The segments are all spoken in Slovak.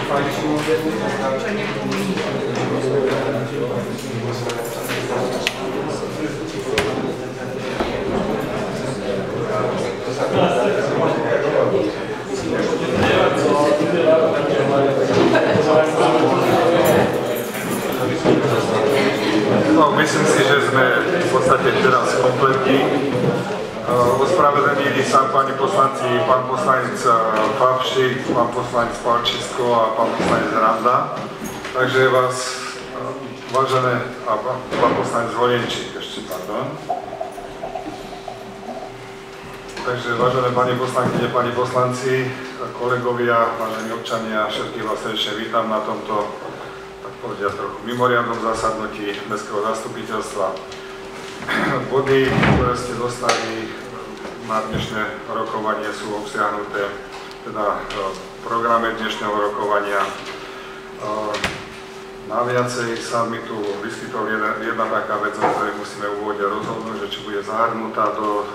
No, myslím si, že sme v podstate teraz kompletní. Ospravedlnili sa páni poslanci, pán poslanec Pavšik, pán poslanec Palčisko a pán poslanec Randa. Takže vás, vážené, a pán poslanec Horenčík ešte, pardon. Takže vážené pani poslankyne, pani poslanci, kolegovia, vážení občania, všetkých vás srdečne vítam na tomto, tak povediať, trochu mimoriadnom zasadnutí Mestského zastupiteľstva. Body, ktoré ste dostali na dnešné rokovanie, sú obsiahnuté teda v programe dnešného rokovania. Naviacej sa mi tu vyskytol jedna taká vec, o ktorej musíme v úvode rozhodnúť, že či bude zahrnutá do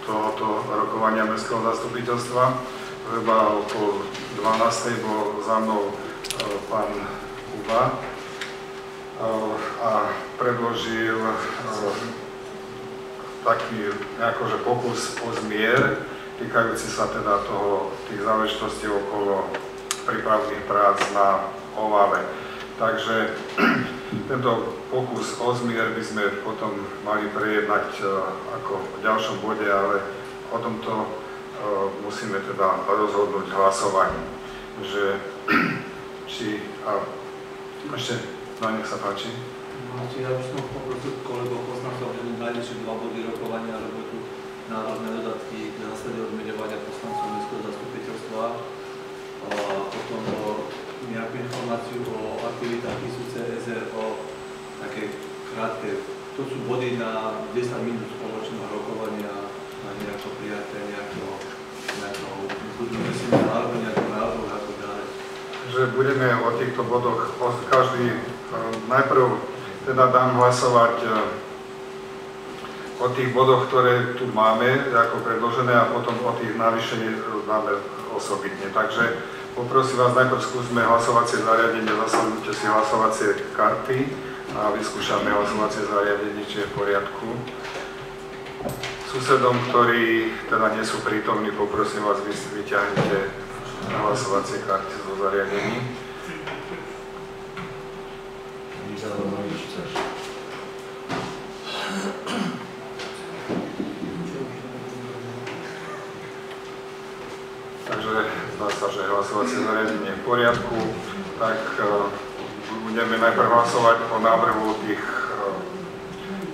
tohoto rokovania Mestského zastupiteľstva. Zhruba okolo 12. bol za mnou pán Kuba a predložil taký akože pokus o zmier, týkajúci sa teda tých záležitostí okolo prípravných prác na Ovale. Takže tento pokus o zmier by sme potom mali prejednať ako v ďalšom bode, ale o tomto musíme teda rozhodnúť hlasovaním. Že či... ešte, no nech sa páči. Ja by som poprosil kolegov poslancov, že nájdete dva body rokovania, lebo tu národné dodatky k zásade odmeňovania poslancov Mestského zastupiteľstva a potom nejakú informáciu o aktivitách ISU CSR, o také krátke, to sú body na 10 minút spoločného rokovania, na nejako prijaté, nejakého alebo nejakého návrhu a tak ďalej. Že budeme o týchto bodoch, každý najprv teda dám hlasovať o tých bodoch, ktoré tu máme ako predložené a potom o tých navýšení dáme osobitne. Takže poprosím vás, najprv skúsme hlasovacie zariadenie, zasadnite si hlasovacie karty a vyskúšame hlasovacie zariadenie, či je v poriadku. Susedom, ktorí teda nie sú prítomní, poprosím vás, vyťahnite hlasovacie karty zo zariadení. Takže zdá sa, že hlasovacie zariadenie je v poriadku, tak budeme najprv hlasovať o návrhu tých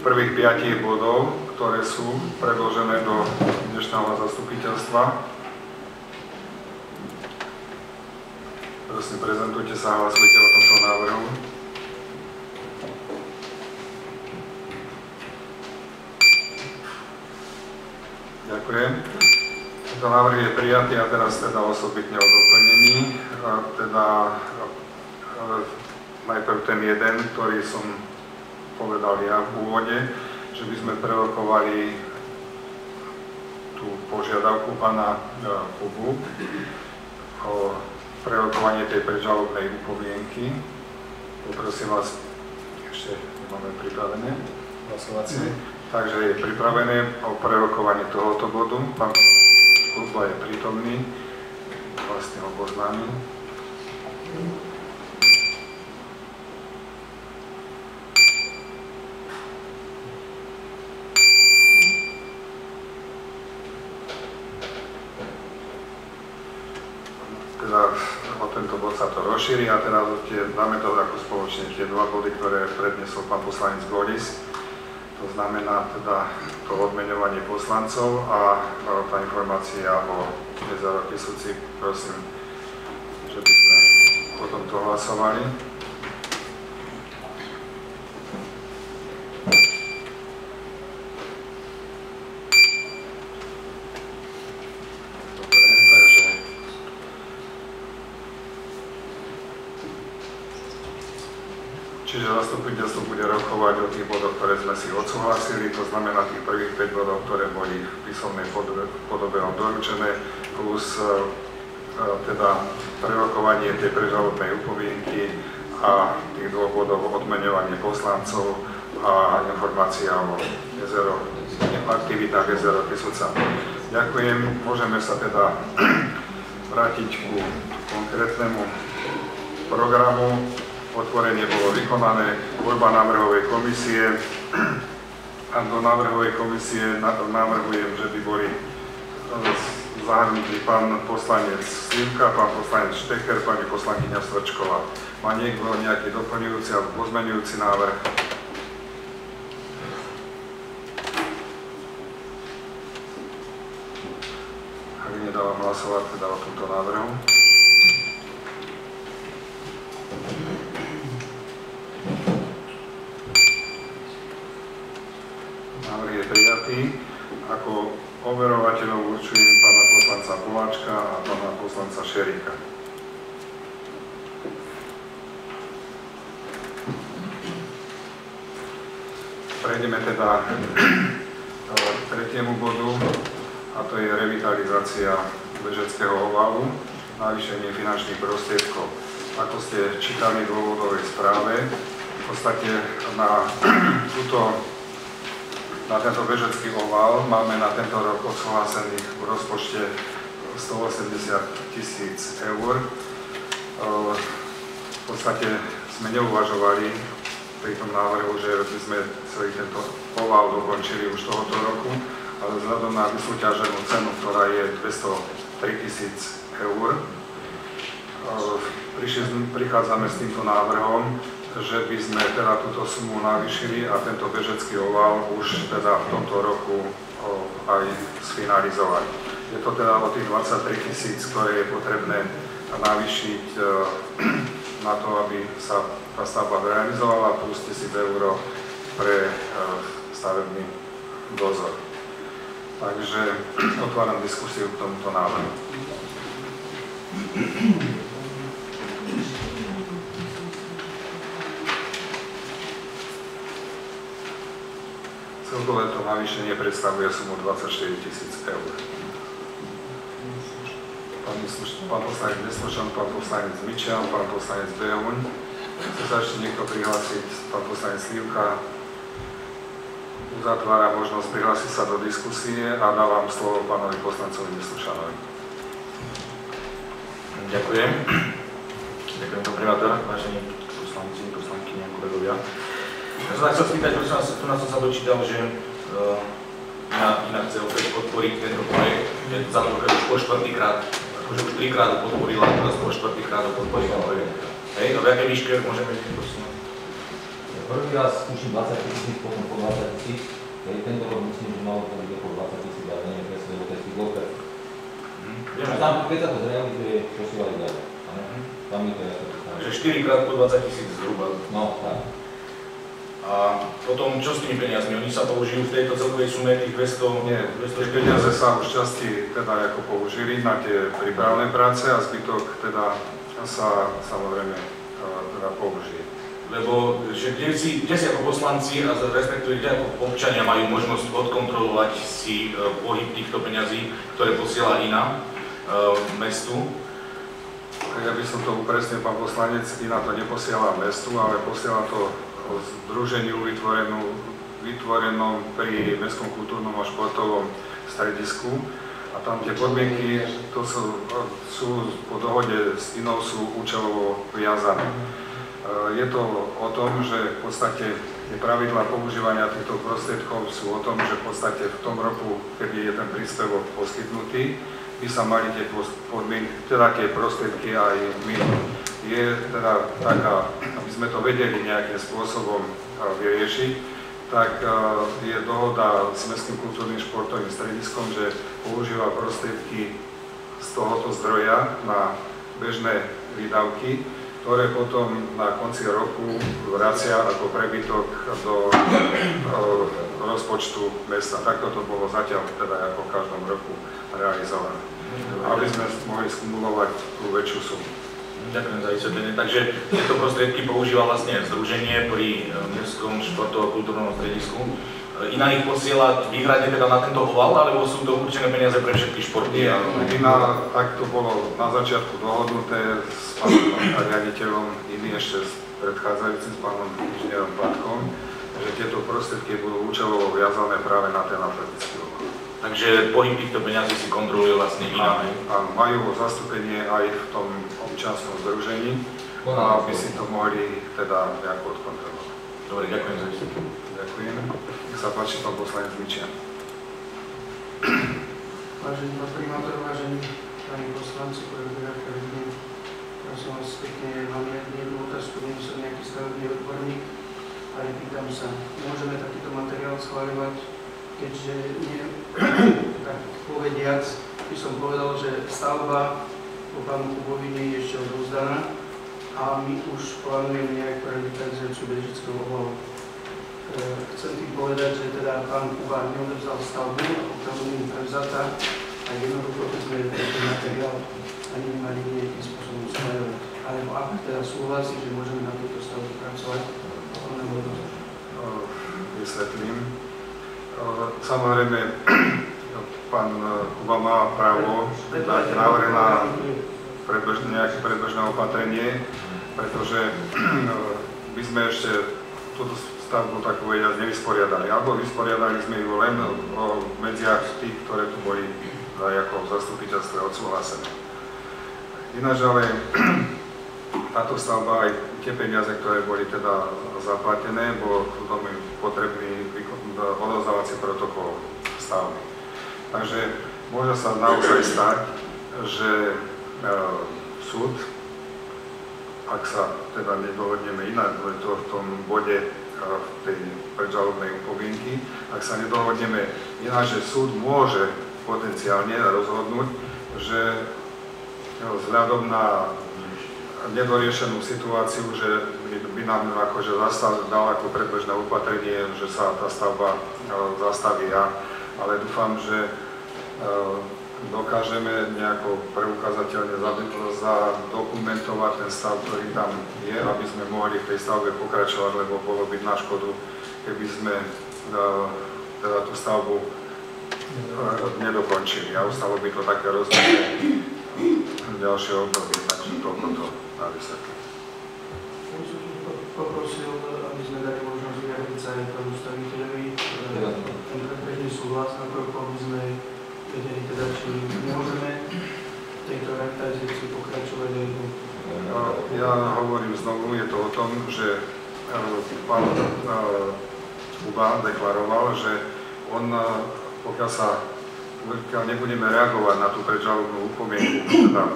prvých 5 bodov, ktoré sú predložené do dnešného zastupiteľstva. Prosím, prezentujte sa a hlasujte o tomto návrhu. Ďakujem. Tento návrh je prijatý a teraz teda osobitne o doplnení. Najprv ten jeden, ktorý som povedal ja v úvode, že by sme prerokovali tú požiadavku pána Kubu o prerokovanie tej predžalobnej upomienky. Poprosím vás, ešte nemáme pripravené hlasovacie. Takže je pripravené o prerokovanie tohoto bodu. Pán Kuba je prítomný, vlastne ho poznáme. Teda o tento bod sa to rozšíri a teraz dáme to ako spoločne tie dva body, ktoré predniesol pán poslanec Godis. To znamená teda to odmeňovanie poslancov a tá informácia o nezárobky sudci. Prosím, že by sme o tomto hlasovali. Čiže zastupiteľstvo bude rokovať o tých bodoch, ktoré sme si odsúhlasili, to znamená tých prvých 5 bodov, ktoré boli v písomnej podobe doručené, plus teda prerokovanie tej prežalobnej upomienky a tých dôvodov odmeňovanie poslancov a informácia o aktivitách jezero Kysuca. Ďakujem. Môžeme sa teda vrátiť ku konkrétnemu programu. Otvorenie bolo vykonané, voľba návrhovej komisie. A do návrhovej komisie navrhujem, že by boli zahrnutí pán poslanec Slivka, pán poslanec Štecher, pani poslankyňa Strčková. Má niekto nejaký doplňujúci alebo pozmeňujúci návrh? Ak nedávam hlasovať teda o tomto návrhu. Návrh je prijatý. Ako overovateľov určujem pána poslanca Poláčka a pána poslanca Šerika. Prejdeme teda k tretiemu bodu, a to je revitalizácia Bežeckého ovalu, navýšenie finančných prostriedkov. Ako ste čítali v dôvodovej správe, v podstate na tento Bežecký oval máme na tento rok odsúhlasených v rozpočte 180 000 eur. V podstate sme neuvažovali pri tom návrhu, že by sme celý tento oval dokončili už tohoto roku, ale vzhľadom na vysúťaženú cenu, ktorá je 203 000 eur, prichádzame s týmto návrhom, že by sme teda túto sumu navýšili a tento bežecký oval už teda v tomto roku aj sfinalizovali. Je to teda o tých 23 000, ktoré je potrebné navýšiť na to, aby sa tá stavba realizovala, plus 1000 eur pre stavebný dozor. Takže otváram diskusiu k tomuto návrhu. Celkové to navýšenie predstavuje sumu 24 000 eur. Pán poslanec Neslušan, pán poslanec Mičan, pán poslanec Behuň. Chce sa ešte niekto prihlásiť? Pán poslanec Slivka. Uzatvára možnosť prihlásiť sa do diskusie a dávam slovo pánovi poslancovi Neslušanovi. Ďakujem. Ďakujem, pán primátor, vážení poslanci, poslankyne, kolegovia. Ja som chcel spýtať, pretože tu nás som sa dočítal, že inak chce opäť podporiť tento projekt. Je to za to, že už po štvrtýkrát, akože už 3-krát ho podporila, a teraz po štvrtýkrát ho podporila projekt. Hej, do jakej výšky môžeme byť posunúť? Prvý raz tuším 20 000, potom po 20 000. Tento rok myslím, že malo to byť po 20 000, ale neviem presne, lebo to je bloker. Tam, keď sa to zrealizuje, posielali ďalej. Tam je to jasné. Takže 4-krát po 20 000 zhruba. No, tak. A potom, čo s tými peniazmi? Oni sa použijú v tejto celkovej sume tých 200... Nie, tie peniaze sa už časti teda ako použili na tie prípravné práce a zbytok teda sa samozrejme teda použije. Lebo že kde si ako poslanci a respektíve kde ako občania majú možnosť odkontrolovať si pohyb týchto peňazí, ktoré posiela INA mestu. Ja by som to upresnil, pán poslanec, INA to neposiela mestu, ale posiela to združeniu vytvorenom pri Mestskom kultúrnom a športovom stredisku. A tam tie podmienky, to sú po dohode s INou sú účelovo viazané. Je to o tom, že v podstate tie pravidlá používania týchto prostriedkov sú o tom, že v podstate v tom roku, kedy je ten príspevok poskytnutý, by sa mali tie podmienky, teda tie prostriedky aj minúť. Je teda taká, aby sme to vedeli nejakým spôsobom vyriešiť, tak je dohoda s Mestským kultúrnym športovým strediskom, že používa prostriedky z tohoto zdroja na bežné výdavky, ktoré potom na konci roku vracia ako prebytok do rozpočtu mesta. Takto to bolo zatiaľ teda ako v každom roku realizované, aby sme mohli skumulovať tú väčšiu sumu. Ďakujem za vysvetlenie. Takže tieto prostriedky používa vlastne združenie pri Mestskom športovo-kultúrnom stredisku. Iná ich posiela výhradne teda na tento oval, alebo sú to určené peniaze pre všetky športy? Nie, Iná, tak to bolo na začiatku dohodnuté s pánom riaditeľom, iný ešte s predchádzajúcim, s pánom inžinierom Platkom, že tieto prostriedky budú účelovo viazané práve na ten atletický okruh. Takže pohyb týchto peniazí si kontroluje vlastne Iná. Áno, majú zastúpenie aj v tom občianskom združení, aby si to mohli teda nejako odkontrolovať. Dobre, ďakujem za vysvetlenie. Ďakujem. Nech sa páči, pán poslanec Mičian. Vážený pán primátor, vážení páni poslanci, kolegovia, prosím vás pekne, mám jednu otázku, nie som nejaký stavebný odborník, ale pýtam sa, môžeme takýto materiál schváľovať, keďže nie, tak povediac, by som povedal, že stavba po pánu Kubovi nie je ešte odovzdaná a my už plánujeme nejakú revitalizáciu Bežického ovalu. Chcem tým povedať, že teda pán Kuba neodovzdal stavbu, a pokiaľ nie je prevzatá, a jednoducho by sme tento materiál ani nemali nejakým spôsobom schváľovať. Alebo ak teda súhlasí, že môžeme na túto stavbu pracovať, potom nám odovzdať. Vysvetlím. Samozrejme, pán Kuba má právo dať návrh na nejaké predbežné opatrenie, pretože by sme ešte túto stavbu, tak povedať, nevysporiadali. Alebo vysporiadali sme ju len o medziach tých, ktoré tu boli ako v zastupiteľstve odsúhlasené. Ináč ale táto stavba, aj tie peniaze, ktoré boli teda zaplatené, bolo veľmi potrebný odovzdávací protokol stavby. Takže môže sa naozaj stať, že súd, ak sa teda nedohodneme inak, to v tom bode tej predžalobnej upomienky, ak sa nedohodneme ináč, že súd môže potenciálne rozhodnúť, že vzhľadom na nedoriešenú situáciu, že by nám akože dal ako predbežné opatrenie, že sa tá stavba zastaví, ale dúfam, že dokážeme nejako preukázateľne zadokumentovať ten stav, ktorý tam je, aby sme mohli v tej stavbe pokračovať, lebo bolo by na škodu, keby sme teda tú stavbu nedokončili a ostalo by to také rozhodnutie ďalšie obdobie, takže toľko to na vysvetlenie. Poprosil, aby sme dali možnosť vyjadriť sa aj panu staviteľovi ten predbežný súhlas, nakoľko by sme vedeli teda, či môžeme tejto revitalizácii pokračovať aj tu. Ja hovorím znovu, je to o tom, že pán Kuba deklaroval, že on, pokiaľ nebudeme reagovať na tú predžalobnú upomienku, teda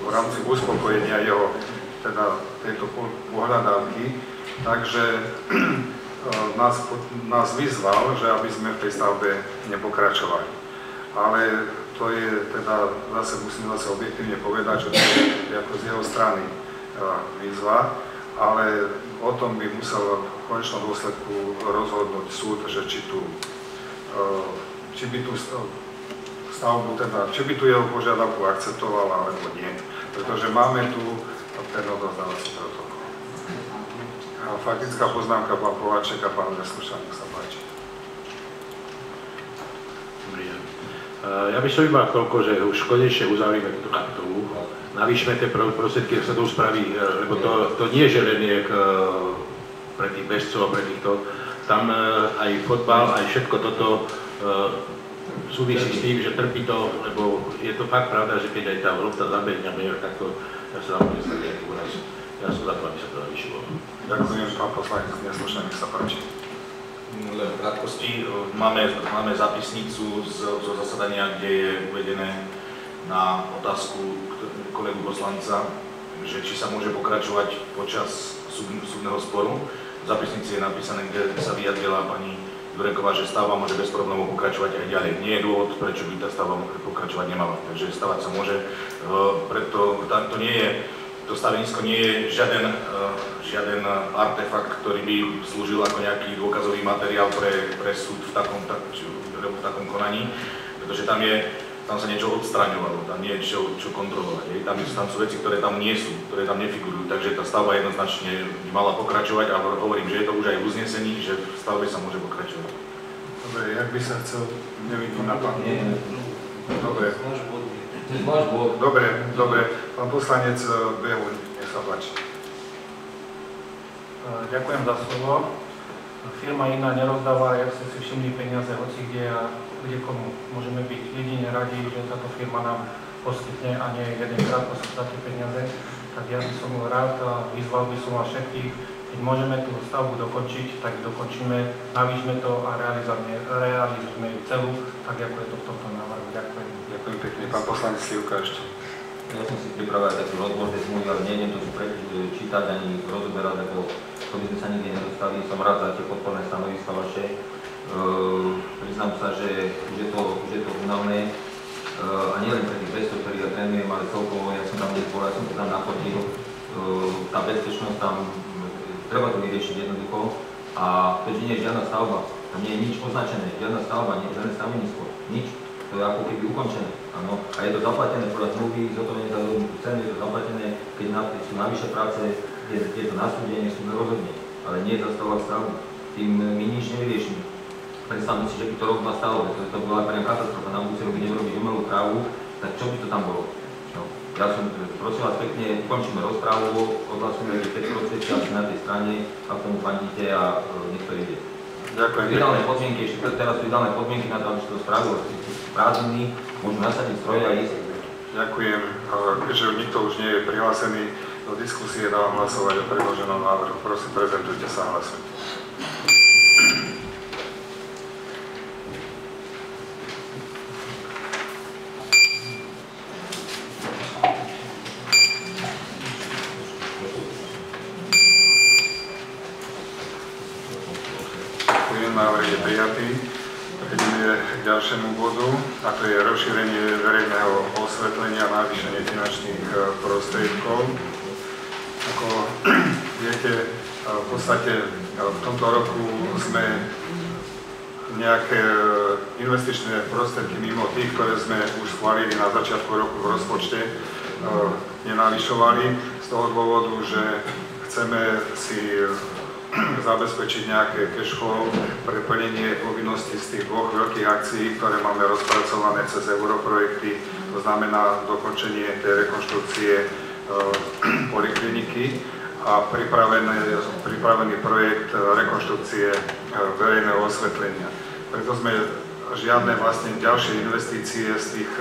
v rámci uspokojenia jeho teda tejto pohľadávky, takže nás vyzval, že aby sme v tej stavbe nepokračovali. Ale to je teda, musím objektívne povedať, že to je ako z jeho strany výzva, ale o tom by musel v konečnom dôsledku rozhodnúť súd, že či by tú stavbu, teda, či by tu jeho požiadavku akceptoval, alebo nie. Pretože máme tu ten odovzdávací protokol. Faktická poznámka, pán Poláček a pán Nesluša, nech sa páči. Dobrý deň. Ja by som iba toľko, že už konečne uzavrime túto kapitolu, navýšme tie prostriedky, sa to už spraví, lebo to nie je len pre tých bežcov a pre týchto, tam aj fotbal, aj všetko toto súvisí s tým, že trpí to, lebo je to fakt pravda, že keď aj tá lopta zabehne, tak to, ja sa vám nezvedie nejaký úraz. Ja som za to, aby sa to navýšilo. Ďakujem, pán poslanec Nesluša, nech sa páči. Len v krátkosti, máme zápisnicu zo zasadania, kde je uvedené na otázku kolegu poslanca, že či sa môže pokračovať počas súdneho sporu. V zápisnici je napísané, kde sa vyjadrila pani Jureková, že stavba môže bez problémov pokračovať aj ďalej. Nie je dôvod, prečo by tá stavba pokračovať nemala. Takže stavať sa môže, preto to stavenisko nie je žiaden artefakt, ktorý by slúžil ako nejaký dôkazový materiál pre súd v takom konaní, pretože tam sa niečo odstraňovalo, tam nie je čo kontrolovať. Tam sú veci, ktoré tam nie sú, ktoré tam nefigurujú, takže tá stavba jednoznačne by mala pokračovať a hovorím, že je to už aj v uznesení, že v stavbe sa môže pokračovať. Dobre, jak by sa chcel, nevidím na pán. Dobre. To je váš bod. Dobre. Pán poslanec Behuň, nech sa páči. Ďakujem za slovo. Firma iná nerozdáva, jak ste si všimli, peniaze hoci kde a kde komu. Môžeme byť jedine radi, že táto firma nám poskytne a nie jedenkrát poskytne tie peniaze. Tak ja by som bol rád a vyzval by som vás všetkých, keď môžeme tú stavbu dokončiť, tak dokončíme, navýšme to a realizujme ju celú, tak ako je to v tomto návrhu. Ďakujem. Ďakujem pekne. Pán poslanec Slivka ešte. Ja som si pripravil takú rozbor tej zmluvy, ale nejdem to čítať ani rozoberať, lebo to by sme sa nikdy nedostali. Som rád za tie podporné stanoviska vaše. Priznám sa, že už je to únavné. A nielen pre tých 200, ktorých ja trénujem, ale celkovo, ja som tam dnes bol, ja som to tam nachodil. Tá bezpečnosť tam, treba to vyriešiť jednoducho. A to, že nie je žiadna stavba, tam nie je nič označené, žiadna stavba, nie je žiadne stavenisko, nič. To je ako keby ukončené, áno. A je to zaplatené podľa zmluvy, zotovenie za dohodnutú cenu, je to zaplatené, keď sú navyše práce, je to nasúdenie, sú rozhodne, ale nie je zastavovať stavbu. Tým my nič nevyriešime. Predstavme si, že by to rok nastalo, to bola pre katastrofa, na budúci rok budeme robiť umelú trávu, tak čo by to tam bolo? No, ja som, prosím vás pekne, ukončíme rozprávu, odhlasujeme 5 prostriedky asi na tej strane, a k tomu fandíte a nech to ide. Ďakujem. Ideálne podmienky, ešte teraz sú ideálne podmienky na to, aby sa to spravilo. Prázdniny, môžu nasadiť stroje a ísť. Ďakujem. Keďže nikto už nie je prihlásený do diskusie, dávam hlasovať o predloženom návrhu. Prosím, prezentujte sa a hlasujte. Návrh je prijatý. Prejdeme k ďalšiemu bodu, a to je rozšírenie verejného osvetlenia a navýšenie finančných prostriedkov. Ako viete, v podstate v tomto roku sme nejaké investičné prostriedky mimo tých, ktoré sme už schválili na začiatku roku v rozpočte, nenavyšovali z toho dôvodu, že chceme si zabezpečiť nejaké cash flow pre plnenie povinností z tých dvoch veľkých akcií, ktoré máme rozpracované cez europrojekty, to znamená dokončenie tej rekonštrukcie polikliniky a pripravený projekt rekonštrukcie verejného osvetlenia. Preto sme žiadne vlastne ďalšie investície z tých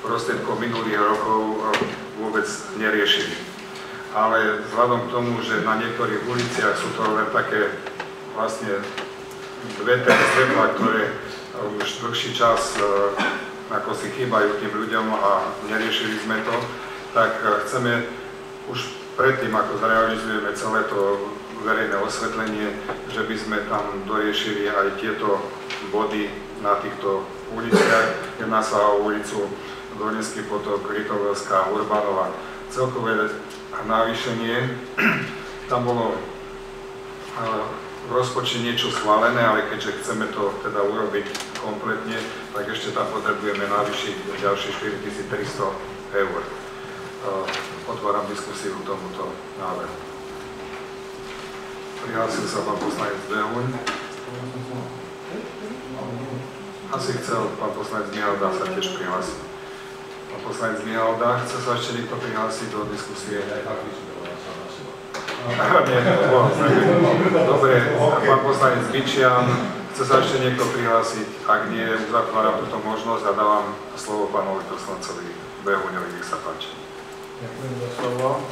prostriedkov minulých rokov vôbec neriešili. Ale vzhľadom k tomu, že na niektorých uliciach sú to len také vlastne dve svetlá, ktoré už dlhší čas ako si chýbajú tým ľuďom a neriešili sme to, tak chceme už predtým, ako zrealizujeme celé to verejné osvetlenie, že by sme tam doriešili aj tieto body na týchto uliciach. Jedná sa o ulicu Dolinský potok, Litovelská, Urbanova. Celkové navýšenie, tam bolo v rozpočte niečo schválené, ale keďže chceme to teda urobiť kompletne, tak ešte tam potrebujeme navýšiť ďalšie 4300 eur. Otváram diskusiu k tomuto návrhu. Prihlásil sa pán poslanec Behuň. Asi chcel pán poslanec Mihalda sa tiež prihlásiť. Pán poslanec Mihalda, chce sa ešte niekto prihlásiť do diskusie? Dobre, pán poslanec Bičian, chce sa ešte niekto prihlásiť? Ak nie, uzatváram túto možnosť a dávam slovo pánovi poslancovi Behuňovi, nech sa páči. Ďakujem za slovo.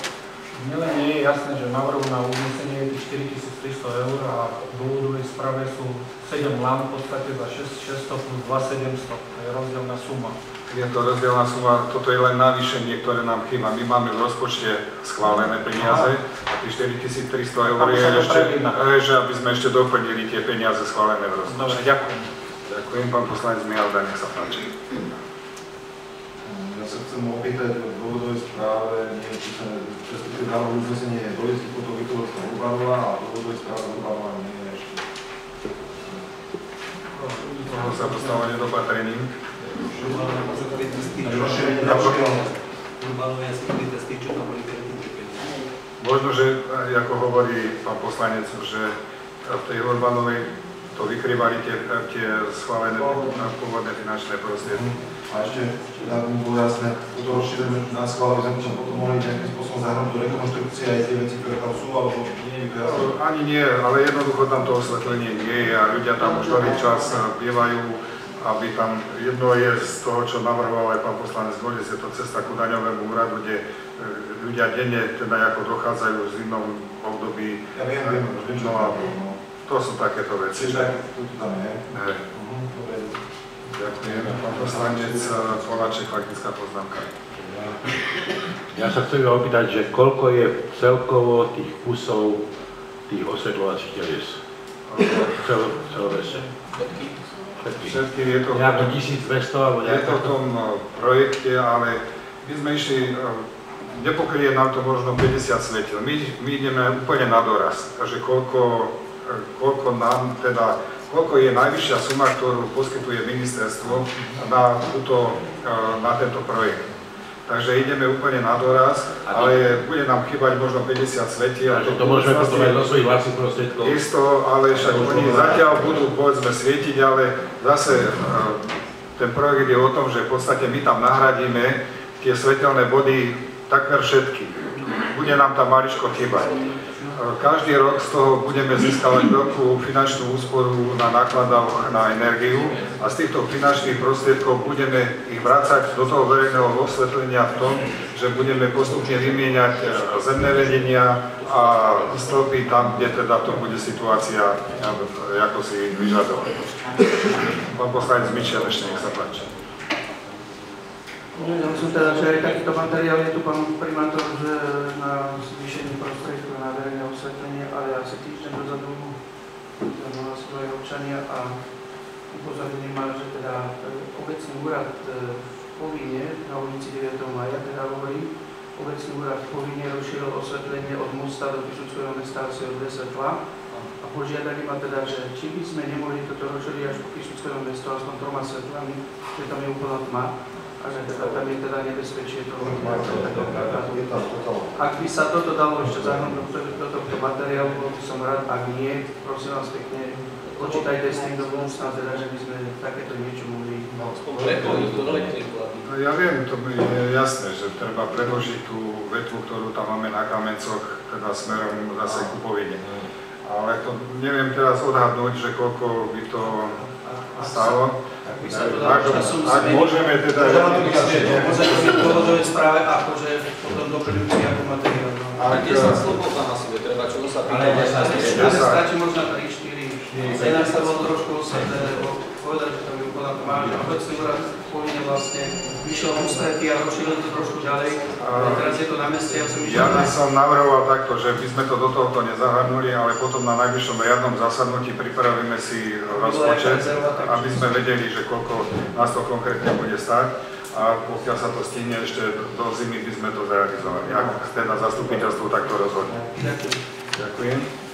Nielen nie je jasné, že návrhu na uznesenie je 4300 eur a v dôvodovej správe sú 7 lán v podstate za 6600 plus 2700. To je rozdielna suma. Je to rozdielna suma, toto je len navýšenie, ktoré nám chýba. My máme v rozpočte schválené peniaze a tých 4300 eur je ešte, že aby sme ešte doplnili tie peniaze schválené v rozpočte. Dobre, ďakujem. Ďakujem, pán poslanec Mihalda, nech sa páči. Ja sa chcem opýtať o dôvodovej správe, neviem, či sa respektíve návrh uznesenie Dolinský potok, Litovelská, Urbanova a dôvodovej správe Urbanova nie je ešte. To sa dostalo nedopatrení. Urbanova sa kryté z tých, čo tam boli kryté peniaze. Možno, že ako hovorí pán poslanec, že v tej Urbanovej to vykrývali tie schválené pôvodné finančné prostriedky. A ešte, aby mi bolo jasné, toto rozšírenie na schvále, by sme potom mohli nejakým spôsobom zahrnúť do rekonštrukcie aj tie veci, ktoré tam sú, alebo nie je jasné? Ani nie, ale jednoducho tam to osvetlenie nie je a ľudia tam už dlhý čas bývajú, aby tam jedno je z toho, čo navrhoval aj pán poslanec Golec, je to cesta ku daňovému úradu, kde ľudia denne teda ako dochádzajú v zimnom období. Ja viem, no a to sú takéto veci. Čiže tu tam je. Ďakujem. Pán poslanec Poláček, faktická poznámka. Ja sa chcem opýtať, že koľko je celkovo tých kusov tých osvetľovacích telies? Celovese. Všetky je to... Nejako 1200 alebo Je to v tom projekte, ale my sme išli, nepokryje nám to možno 50 svetiel. My ideme úplne na doraz, takže koľko nám teda, koľko je najvyššia suma, ktorú poskytuje ministerstvo na tento projekt. Takže ideme úplne na doraz, ale bude nám chýbať možno 50 svetiel. Takže to môžeme potom aj do svojich vlastných prostriedkov. Isto, ale však oni zatiaľ budú, povedzme, svietiť, ale zase ten projekt je o tom, že v podstate my tam nahradíme tie svetelné body takmer všetky. Bude nám tam maličko chýbať. Každý rok z toho budeme získavať veľkú finančnú úsporu na nákladoch na energiu a z týchto finančných prostriedkov budeme ich vrácať do toho verejného osvetlenia v tom, že budeme postupne vymieňať zemné vedenia a stĺpy tam, kde teda to bude situácia, ako si vyžadovať. Pán poslanec Mičel, ešte nech sa páči. Ja som teda, že aj takýto materiál je tu pán primátor, že na zvýšenie prostriedkov na verejné osvetlenie, ale asi týždeň dozadu na svoje občania a upozornili ma, že teda obecný úrad v Povíne na ulici 9. mája, teda hovorí, obecný úrad v Povíne rozšíril osvetlenie od mosta do Pišuckého mesta asi o 2 svetlá a požiadali ma teda, že či by sme nemohli toto rozšíriť až po Pišuckého mesto aspoň 3 svetlami, že tam je úplná tma. A že teda tam je teda nebezpečie toho. Ak by sa toto dalo ešte zahrnúť do tohto materiálu, bol by som rád, ak nie, prosím vás pekne, počítajte s tým do budúcna, teda, že by sme takéto niečo mohli. Ja viem, to je jasné, že treba predložiť tú vetvu, ktorú tam máme na Kamencoch, teda smerom zase ku Povíne. Ale to neviem teraz odhadnúť, že koľko by to stalo. Ak môžeme teda... Môže to byť v dôvodovej správe, akože potom doplňujúci ako materiál. A 10 slobov tam asi bude treba, čo sa pýta. Ale stačí možno 3-4. Inak sa bol trošku povedať, že tam je úplná tma, že obecný úrad Povíne vlastne vyšiel v ústretí a rozšíril to trošku ďalej. Teraz je to na meste, ja by som navrhoval takto, že by sme to do tohto nezahrnuli, ale potom na najbližšom riadnom zasadnutí pripravíme si rozpočet, aby sme vedeli, že koľko nás to konkrétne bude stáť. A pokiaľ sa to stihne ešte do zimy, by sme to zrealizovali. Ak teda zastupiteľstvo takto rozhodne. Ďakujem.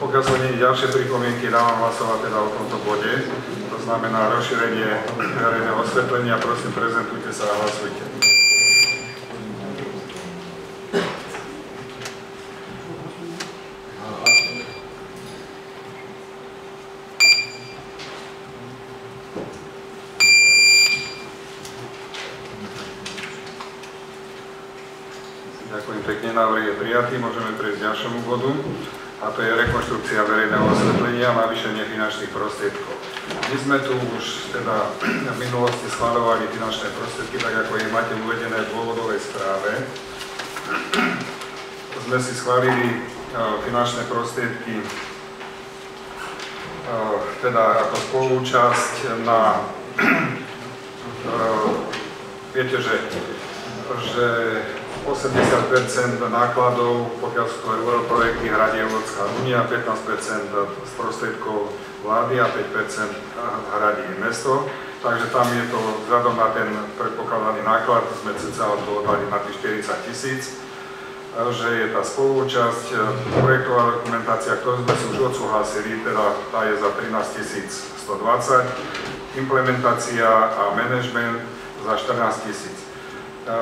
Pokiaľ sú nie ďalšie pripomienky, dávam hlasovať teda o tomto bode. To znamená rozšírenie verejného osvetlenia. Prosím, prezentujte sa a hlasujte. Ďakujem pekne, návrh je prijatý. Môžeme prejsť k ďalšiemu bodu. A to je rekonštrukcia verejného osvetlenia a navýšenie finančných prostriedkov. My sme tu už teda v minulosti schvaľovali finančné prostriedky, tak ako ich máte uvedené v dôvodovej správe. Sme si schválili finančné prostriedky teda ako spolúčasť na viete, že 80% nákladov, pokiaľ sú to europrojekty, hradí Európska únia, 15% z prostriedkov vlády a 5% hradí mesto. Takže tam je to, vzhľadom na ten predpokladaný náklad, sme cca to odhadli na tých 40 000, že je tá spolúčasť, projektová dokumentácia, ktorú sme si už odsúhlasili, teda tá je za 13 120, implementácia a manažment za 14 000.